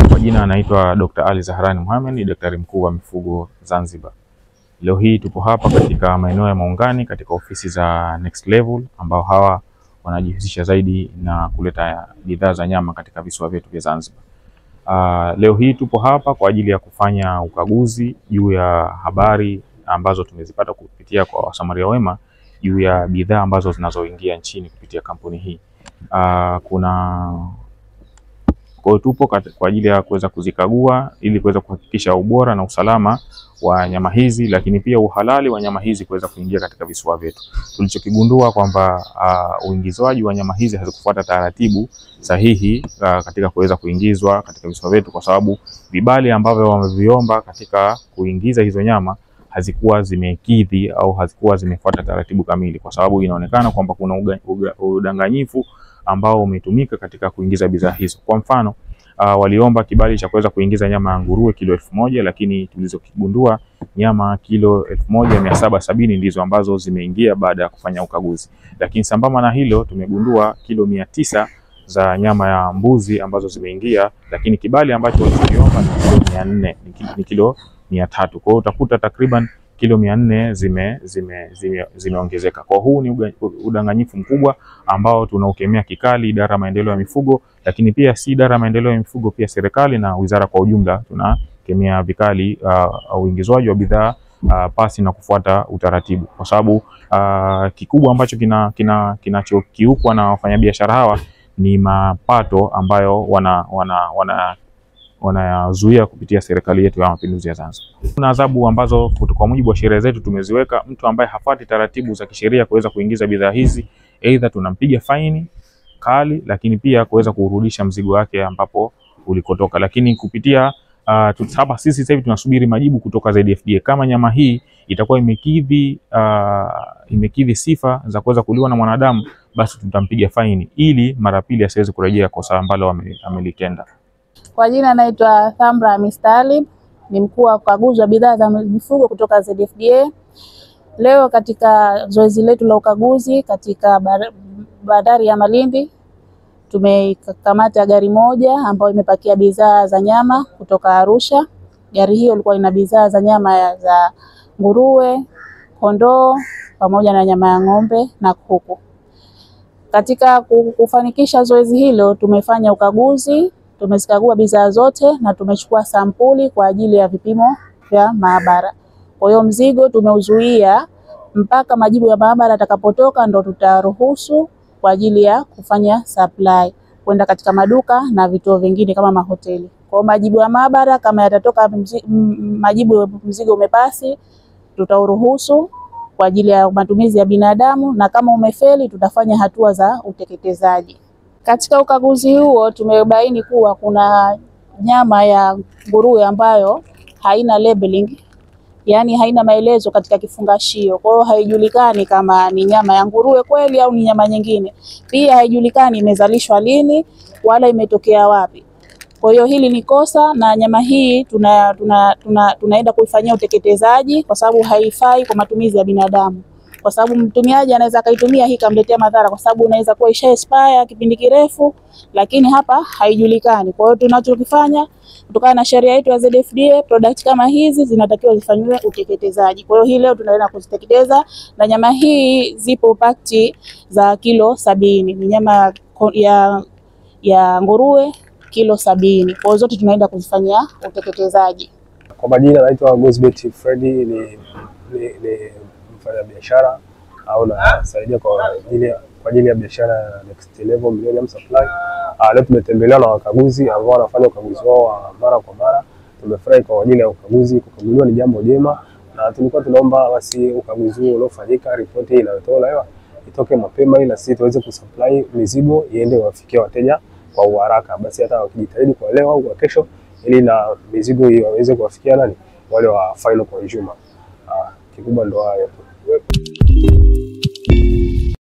Kwa jina anaitwa Dr. Ali Zahrani Mohamed, ni daktari mkuu wa mifugo Zanzibar. Leo hii tupo hapa katika maeneo ya Maungani katika ofisi za Next Level, ambao hawa wanajihusisha zaidi na kuleta bidhaa za nyama katika visiwa vyetu vya Zanzibar. Leo hii tupo hapa kwa ajili ya kufanya ukaguzi juu ya habari ambazo tumezipata kupitia kwa wasamaria wema juu ya bidhaa ambazo zinazoingia nchini kupitia kampuni hii. Kwa hiyo tupo kwa ajili ya kuweza kuzikagua ili kuweza kuhakikisha ubora na usalama wa nyama hizi, lakini pia uhalali wa nyama hizi kuweza kuingia katika visiwa vyetu. Tulichokigundua kwamba uingizwaji wa nyama hizi hazikufuata taratibu sahihi katika kuweza kuingizwa katika visiwa vyetu, kwa sababu vibali ambavyo wameviomba katika kuingiza hizo nyama hazikuwa zimekidhi au hazikuwa zimefuata taratibu kamili, kwa sababu inaonekana kwamba kuna udanganyifu ambao umetumika katika kuingiza bidhaa hizo. Kwa mfano, waliomba kibali cha kuweza kuingiza nyama ya nguruwe kilo 1000, lakini tulizokigundua nyama kilo 1770 ndizo ambazo zimeingia baada ya kufanya ukaguzi. Lakini sambamba na hilo tumegundua kilo 900 za nyama ya mbuzi ambazo zimeingia, lakini kibali ambacho waliomba ni kilo 400, ni kilo 300. Kwa hiyo utakuta takriban kilo 400 zimeongezeka. Kwa huu ni udanganyifu mkubwa ambao tunaukemea kikali idara ya maendeleo ya mifugo, lakini pia si idara ya maendeleo ya mifugo, pia serikali na wizara kwa ujumla tunakemea vikali uingizwaji wa bidhaa pasi na kufuata utaratibu, kwa sababu kikubwa ambacho kinachokiukwa na wafanyabiashara hawa ni mapato ambayo wanazuia kupitia serikali yetu ya Mapinduzi ya Zanzibar. Kuna adhabu ambazo kwa mujibu wa sheria zetu tumeziweka. Mtu ambaye hafuati taratibu za kisheria kuweza kuingiza bidhaa hizi, aidha tunampiga faini kali, lakini pia kuweza kurudisha mzigo wake ambapo ulikotoka. Lakini kupitia hapa sisi sasa hivi tunasubiri majibu kutoka ZFDA. Kama nyama hii itakuwa imekidhi sifa za kuweza kuliwa na mwanadamu, basi tutampiga faini ili mara pili asiweze kurejea kosa ambalo amelitenda. Kwa jina naitwa Thamra Mistalib, ni mkuu wa ukaguzi wa bidhaa za mifugo kutoka ZFDA. Leo katika zoezi letu la ukaguzi katika bandari ya Malindi, tumekamata gari moja ambayo imepakia bidhaa za nyama kutoka Arusha. Gari hiyo ilikuwa ina bidhaa za nyama za nguruwe, kondoo pamoja na nyama ya ng'ombe na kuku. Katika kufanikisha zoezi hilo tumefanya ukaguzi, tumezikagua bidhaa zote na tumechukua sampuli kwa ajili ya vipimo vya maabara. Kwa hiyo mzigo tumeuzuia mpaka majibu ya maabara yatakapotoka ndo tutaruhusu kwa ajili ya kufanya supply kwenda katika maduka na vituo vingine kama mahoteli. Kwa hiyo majibu ya maabara kama yatatoka majibu mzigo umepasi, tutauruhusu kwa ajili ya matumizi ya binadamu, na kama umefeli tutafanya hatua za uteketezaji. Katika ukaguzi huo tumebaini kuwa kuna nyama ya nguruwe ambayo haina labeling, yani haina maelezo katika kifungashio. Kwa hiyo haijulikani kama ni nyama ya nguruwe kweli au ni nyama nyingine. Pia haijulikani imezalishwa lini wala imetokea wapi. Kwa hiyo hili ni kosa, na nyama hii tunaenda kuifanyia uteketezaji kwa sababu haifai kwa matumizi ya binadamu. Kwa sababu mtumiaji anaweza kaitumia hii kamletea madhara, kwa sababu unaweza kuwa isha expire kipindi kirefu, lakini hapa haijulikani. Kwa hiyo tunachokifanya kutokana na sheria yetu ya ZFDA, product kama hizi zinatakiwa zifanywe uteketezaji. Kwa hiyo hii leo tunaenda kuziteketeza, na nyama hii zipo pakti za kilo 70. Ni nyama ya nguruwe kilo 70. Kwa hiyo zote tunaenda kuzifanyia uteketezaji. Kwa majina naitwa Gosbet Freddy, ni mfanya biashara au nasaidia kwa ajili ya biashara ya Next Level Millennium Supply. Leo tumetembelewa na wakaguzi ambao wanafanya ukaguzi wao wa mara kwa mara. Tumefurahi kwa ajili ya ukaguzi. Kukaguliwa ni jambo jema, na tulikuwa tunaomba basi ukaguzi huo uliofanyika, ripoti inayotolewa itoke mapema ili sisi tuweze kusupply mizigo iende wafikie wateja kwa uharaka. Basi hata wakijitahidi kwa leo au kwa kesho, ili na mizigo hiyo waweze kuwafikia wale wa final consumer. Kikubwa ndo hayo tu.